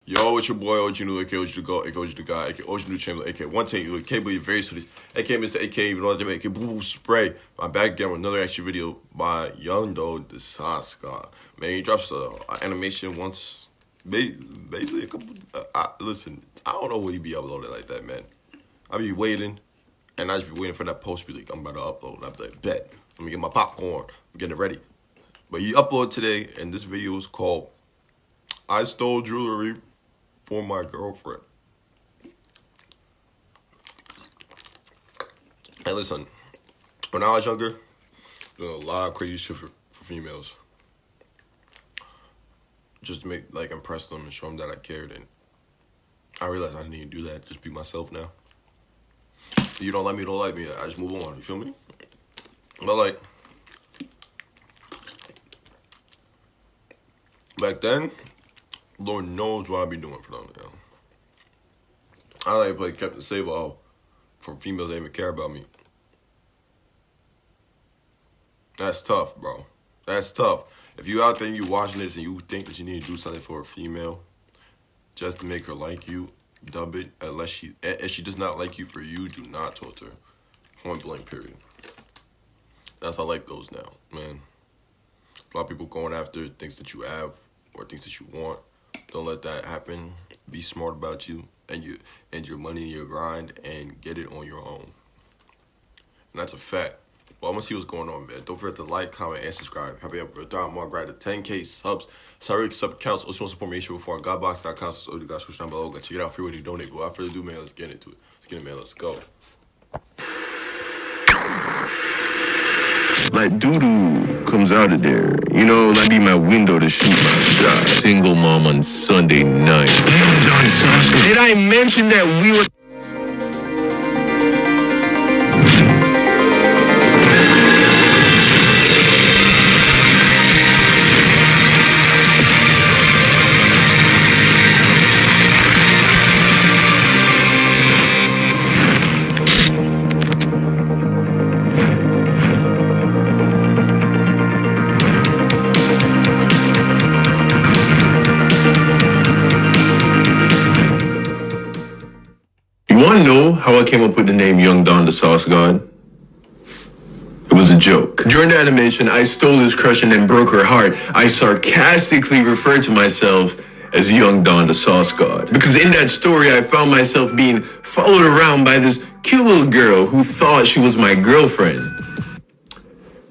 Yo, it's your boy OG New, aka OG the God, aka OG the Guy, aka OG New Chamber, aka One Tank, aka Believe Very Studies, aka Mr. aka even though I aka Boo Boo Spray. I'm back again with another action video by Young Dog the Sauce God. Man, he drops an animation once, basically a couple. Listen, I don't know what he be uploading like that, man. I be waiting, and I just be waiting for that post to be like, I'm about to upload, and I be like, bet. Let me get my popcorn, I'm getting it ready. But he uploaded today, and this video is called I Stole Jewelry for My Girlfriend. Hey, listen, when I was younger, there was a lot of crazy shit for females. Just to make, like, impress them and show them that I cared. And I realized I didn't even do that. Just be myself now. You don't like me, don't like me. I just move on, you feel me? But, like, back then, Lord knows what I'd be doing for them, you know? I like to play Captain Save-All for females that even care about me. That's tough, bro. That's tough. If you out there and you watching this and you think that you need to do something for a female just to make her like you, dub it. If she does not like you for you, do not talk to her. Point blank, period. That's how life goes now, man. A lot of people going after things that you have or things that you want. Don't let that happen. Be smart about you and your money and your grind and get it on your own. And that's a fact. Well, I'm gonna see what's going on, man. Don't forget to like, comment, and subscribe. Happy up with more grind to 10K subs. Sorry, sub accounts. Also, want support me before on godbox.com/OGTHEGOD. Down below. Go check it out free when you donate. But without further ado, man, let's get into it. Let's get it, man. Let's go. Like doo-doo comes out of there, you know, like be my window to shoot my shot. Single mom on Sunday night. Did I mention that we were... You want to know how I came up with the name Young Don the Sauce God? It was a joke. During the animation, I stole his crush and then broke her heart. I sarcastically referred to myself as Young Don the Sauce God. Because in that story, I found myself being followed around by this cute little girl who thought she was my girlfriend.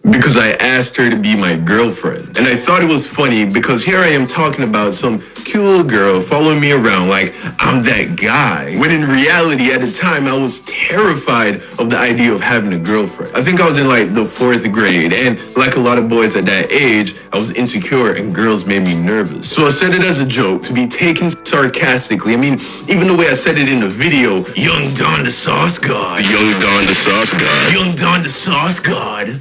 Because I asked her to be my girlfriend. And I thought it was funny because here I am talking about some cute little girl following me around like I'm that guy. When in reality, at the time, I was terrified of the idea of having a girlfriend. I think I was in like the 4th grade, and like a lot of boys at that age, I was insecure and girls made me nervous. So I said it as a joke to be taken sarcastically. I mean, even the way I said it in the video, Young Don the Sauce God. Young Don the Sauce God. Young Don the Sauce God.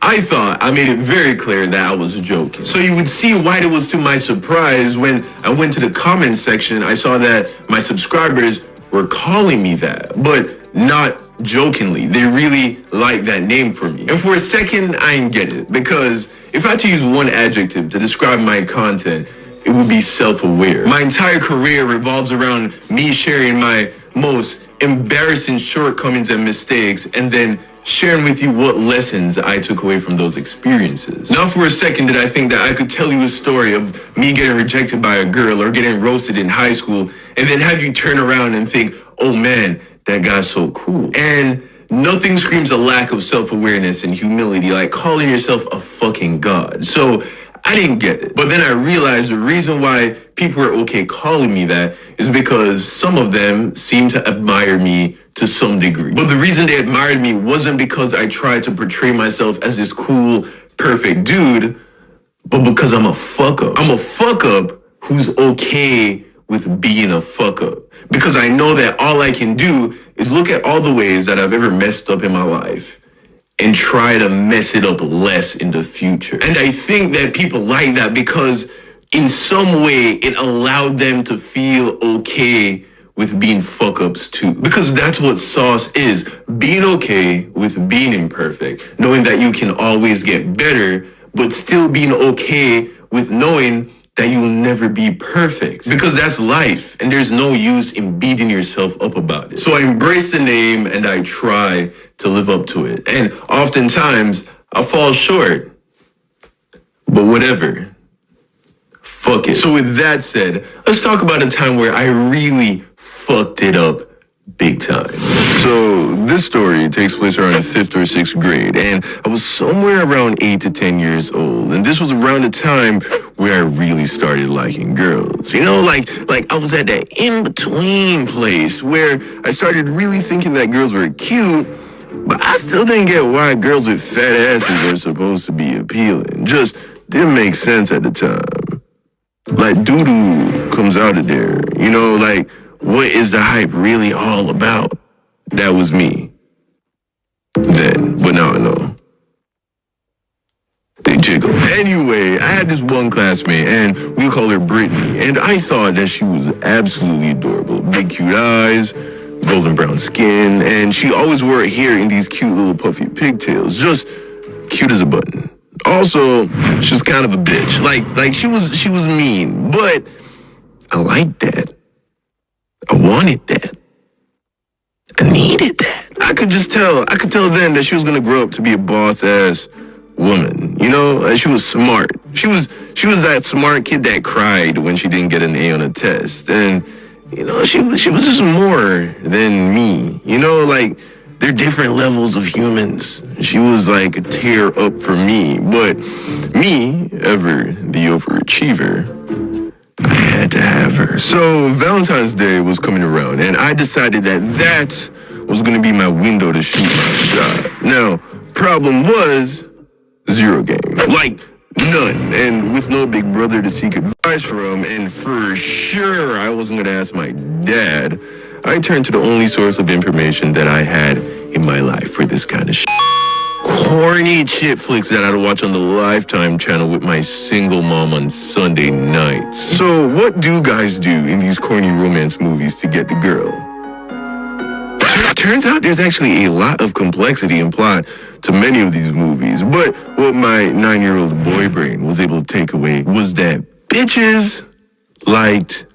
I thought I made it very clear that I was joking. So you would see why it was to my surprise when I went to the comment section, I saw that my subscribers were calling me that, but not jokingly. They really liked that name for me. And for a second, I didn't get it, because if I had to use one adjective to describe my content, it would be self-aware. My entire career revolves around me sharing my most embarrassing shortcomings and mistakes, and then sharing with you what lessons I took away from those experiences. Not for a second did I think that I could tell you a story of me getting rejected by a girl or getting roasted in high school, and then have you turn around and think, oh man, that guy's so cool. And nothing screams a lack of self-awareness and humility like calling yourself a fucking god. So I didn't get it. But then I realized the reason why people are okay calling me that is because some of them seem to admire me to some degree. But the reason they admired me wasn't because I tried to portray myself as this cool, perfect dude, but because I'm a fuck up. I'm a fuck up who's okay with being a fuck up. Because I know that all I can do is look at all the ways that I've ever messed up in my life and try to mess it up less in the future. And I think that people like that because in some way it allowed them to feel okay with being fuck-ups too. Because that's what sauce is. Being okay with being imperfect. Knowing that you can always get better, but still being okay with knowing that you'll never be perfect because that's life and there's no use in beating yourself up about it. So I embrace the name and I try to live up to it. And oftentimes I fall short, but whatever. Fuck it. So with that said, let's talk about a time where I really fucked it up big time. So this story takes place around the 5th or 6th grade, and I was somewhere around 8 to 10 years old, and this was around the time where I really started liking girls. You know, like I was at that in-between place where I started really thinking that girls were cute, but I still didn't get why girls with fat asses were supposed to be appealing. Just didn't make sense at the time. Like doo-doo comes out of there, you know, like what is the hype really all about? That was me then, but now I know. They jiggle. Anyway, I had this one classmate, and we call her Brittany, and I thought that she was absolutely adorable. Big cute eyes, golden brown skin, and she always wore her hair in these cute little puffy pigtails, just cute as a button. Also, she's kind of a bitch. Like she was mean, but I liked that. I wanted that. I needed that. I could tell then that she was gonna grow up to be a boss-ass woman. You know, like she was smart. She was that smart kid that cried when she didn't get an A on a test. And, you know, she was just more than me. You know, like, they're different levels of humans. She was like a tear up for me. But me, ever the overachiever, I had to have her. So Valentine's Day was coming around, and I decided that was going to be my window to shoot my shot. Now, problem was, 0 game. Like, none. And with no big brother to seek advice from, and for sure I wasn't going to ask my dad, I turned to the only source of information that I had in my life for this kind of shit. Corny chick flicks that I'd watch on the Lifetime channel with my single mom on Sunday nights. So what do guys do in these corny romance movies to get the girl? Turns out there's actually a lot of complexity and plot to many of these movies, but what my 9-year-old boy brain was able to take away was that bitches liked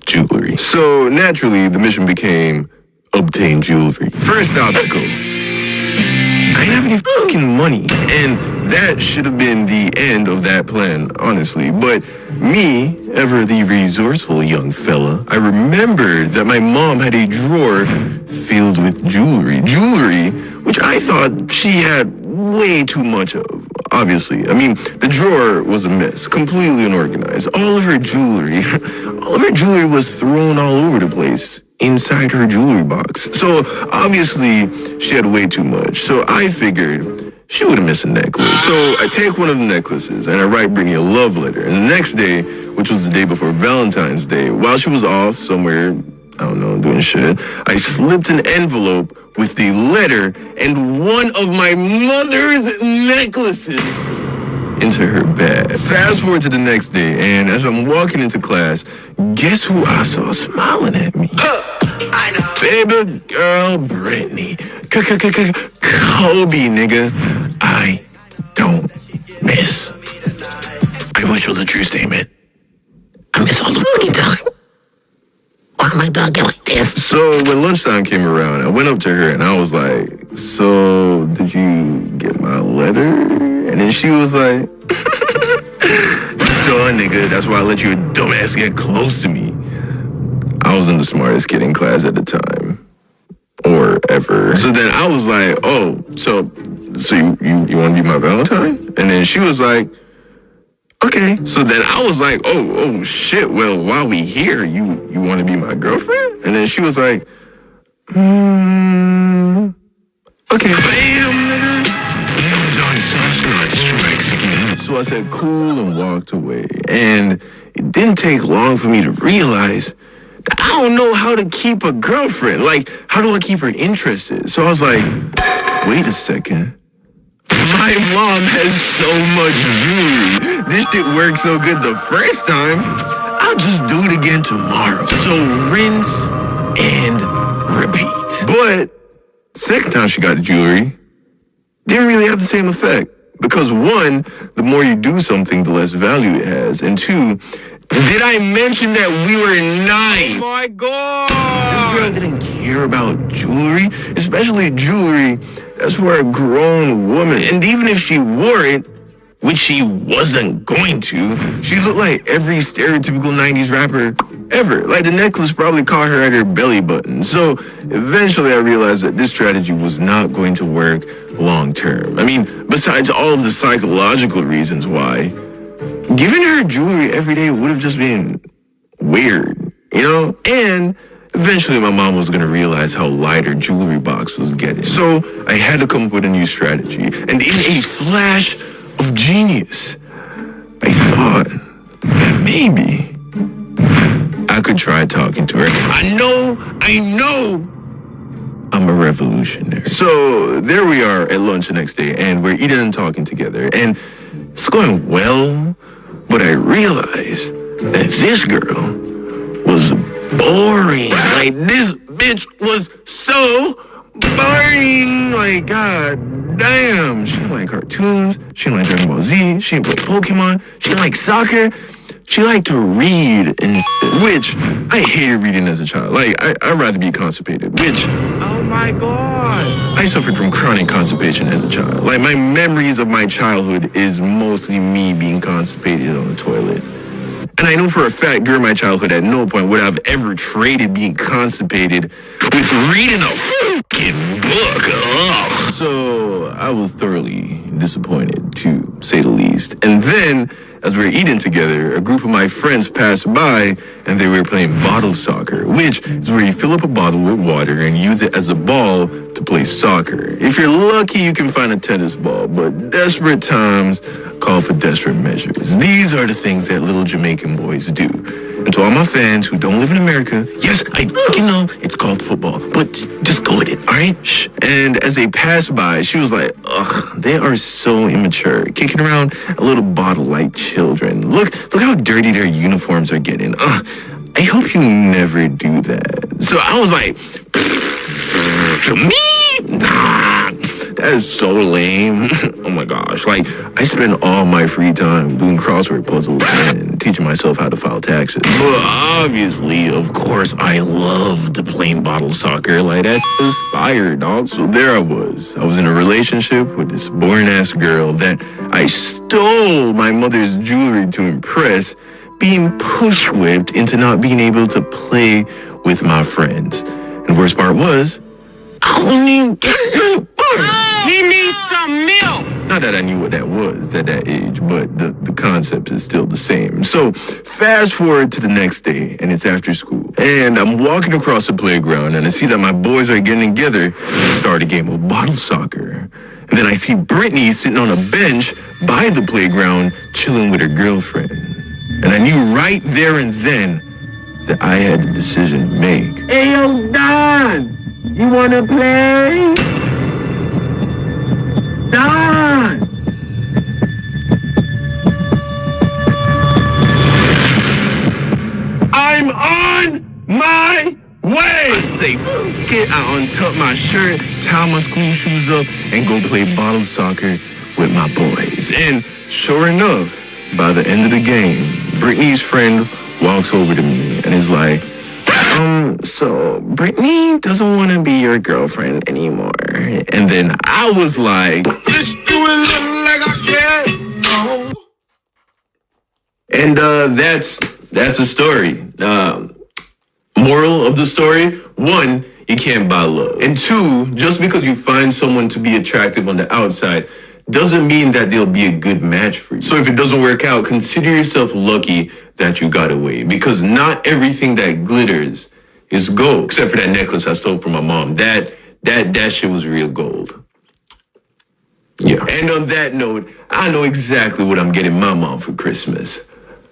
jewelry. So naturally, the mission became obtain jewelry. First obstacle, I didn't have any fucking money, and that should have been the end of that plan, honestly. But me, ever the resourceful young fella, I remembered that my mom had a drawer filled with jewelry. Jewelry, which I thought she had way too much of, obviously. I mean, the drawer was a mess, completely unorganized. All of her jewelry was thrown all over the place inside her jewelry box. So obviously she had way too much. So I figured she would have missed a necklace. So I take one of the necklaces and I write Brittany a love letter. And the next day, which was the day before Valentine's Day, while she was off somewhere, I don't know, doing shit, I slipped an envelope with the letter and one of my mother's necklaces into her bag. Fast forward to the next day, and as I'm walking into class, guess who I saw smiling at me? I know. Baby girl Brittany. Kobe, nigga. I don't miss. I wish it was a true statement. I miss all the fucking time. Why am I talking like this? So when lunchtime came around, I went up to her and I was like, so did you get my letter? And then she was like, duh, nigga, that's why I let your dumbass get close to me. I wasn't the smartest kid in class at the time. Or ever. So then I was like, oh, so you want to be my Valentine? And then she was like, okay. So then I was like, oh shit, well, while we here, you want to be my girlfriend? And then she was like, okay. Bam, nigga. So I said cool and walked away. And it didn't take long for me to realize that I don't know how to keep a girlfriend. Like, how do I keep her interested? So I was like, wait a second. My mom has so much jewelry. This shit worked so good the first time. I'll just do it again tomorrow. So rinse and repeat. But second time she got the jewelry, didn't really have the same effect. Because one, the more you do something, the less value it has. And two, did I mention that we were 9? Oh my God! This girl didn't care about jewelry, especially jewelry that's for a grown woman. And even if she wore it, which she wasn't going to, she looked like every stereotypical 90s rapper ever. Like the necklace probably caught her at her belly button. So eventually I realized that this strategy was not going to work long term. I mean, besides all of the psychological reasons why, giving her jewelry every day would have just been weird, you know? And eventually my mom was going to realize how light her jewelry box was getting. So I had to come up with a new strategy. And in a flash of genius, I thought that maybe I could try talking to her. I know, I'm a revolutionary. So there we are at lunch the next day, and we're eating and talking together, and it's going well, but I realized that this girl was boring. Like, this bitch was so boring. Like, god damn. She didn't like cartoons. She didn't like Dragon Ball Z. She didn't play Pokemon. She didn't like soccer. She liked to read, and which I hated reading as a child. Like, I'd rather be constipated, which, Oh my God! I suffered from chronic constipation as a child. Like, my memories of my childhood is mostly me being constipated on the toilet. And I know for a fact during my childhood at no point would I've ever traded being constipated with reading a fucking book. Ugh. So I was thoroughly disappointed, to say the least. And then, as we were eating together, a group of my friends passed by and they were playing bottle soccer, which is where you fill up a bottle with water and use it as a ball to play soccer. If you're lucky, you can find a tennis ball, but desperate times call for desperate measures. These are the things that little Jamaican boys do. And to all my fans who don't live in America, yes, I fucking know it's called football, but just go with it, all right? Shh. And as they passed by, she was like, ugh, they are so immature, kicking around a little bottle like children. Look how dirty their uniforms are getting. Ugh, I hope you never do that. So I was like, me? Nah, that is so lame. Oh my gosh. Like, I spend all my free time doing crossword puzzles and teaching myself how to file taxes. But obviously, of course, I loved playing bottle soccer. Like, that was fire, dog. So there I was. I was in a relationship with this boring-ass girl that I stole my mother's jewelry to impress, being push-whipped into not being able to play with my friends. And the worst part was, I wouldn't even get it. He needs some milk! Not that I knew what that was at that age, but the concept is still the same. So fast forward to the next day, and it's after school. And I'm walking across the playground, and I see that my boys are getting together to start a game of bottle soccer. And then I see Brittany sitting on a bench by the playground, chilling with her girlfriend. And I knew right there and then that I had a decision to make. Hey, yo, Don! You wanna play? Don! I'm on my way! I say, fuck it. I untuck my shirt, tie my school shoes up, and go play bottle soccer with my boys. And sure enough, by the end of the game, Brittany's friend walks over to me and is like, so Brittany doesn't want to be your girlfriend anymore. And then I was like, just do it like I can. No. And that's a story. Moral of the story: 1, you can't buy love. And 2, just because you find someone to be attractive on the outside doesn't mean that they'll be a good match for you. So if it doesn't work out, consider yourself lucky that you got away, because not everything that glitters is gold, except for that necklace I stole from my mom. That shit was real gold. Yeah. And on that note, I know exactly what I'm getting my mom for Christmas.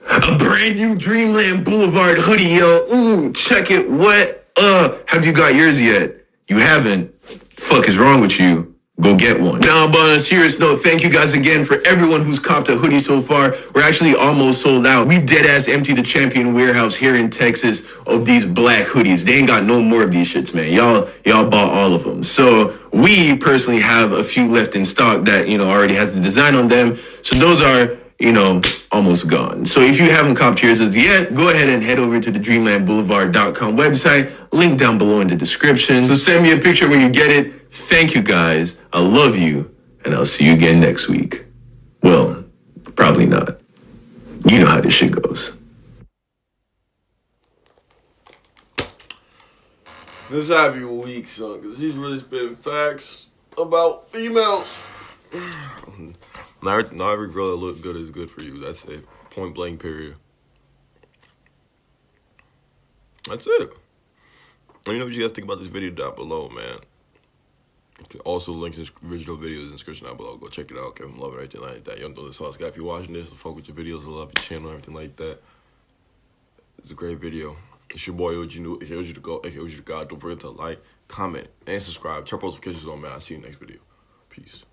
A brand new Dreamland Boulevard hoodie, yo. Ooh, check it. What? Have you got yours yet? You haven't? Fuck is wrong with you? go get one. Now, but on a serious note, thank you guys again for everyone who's copped a hoodie so far. We're actually almost sold out. We dead-ass emptied the Champion warehouse here in Texas of these black hoodies. They ain't got no more of these shits, man. Y'all bought all of them. So we personally have a few left in stock that, already has the design on them. So those are, almost gone. So if you haven't copped yours as yet, go ahead and head over to the dreamlandboulevard.com website. Link down below in the description. So send me a picture when you get it. Thank you guys. I love you. And I'll see you again next week. Well, probably not. You know how this shit goes. This happy week, son, because he's really spitting facts about females. Not every girl that look good is good for you. That's it. Point blank, period. That's it. Let me know what you guys think about this video down below, man. You can also link his original videos in the description down below. Go check it out. Give him love and everything like that. You don't know the sauce guy. If you're watching this, fuck with your videos. I love your channel and everything like that. It's a great video. It's your boy OGTHEGOD. Don't forget to like, comment, and subscribe. Turn post notifications on, man. I'll see you next video. Peace.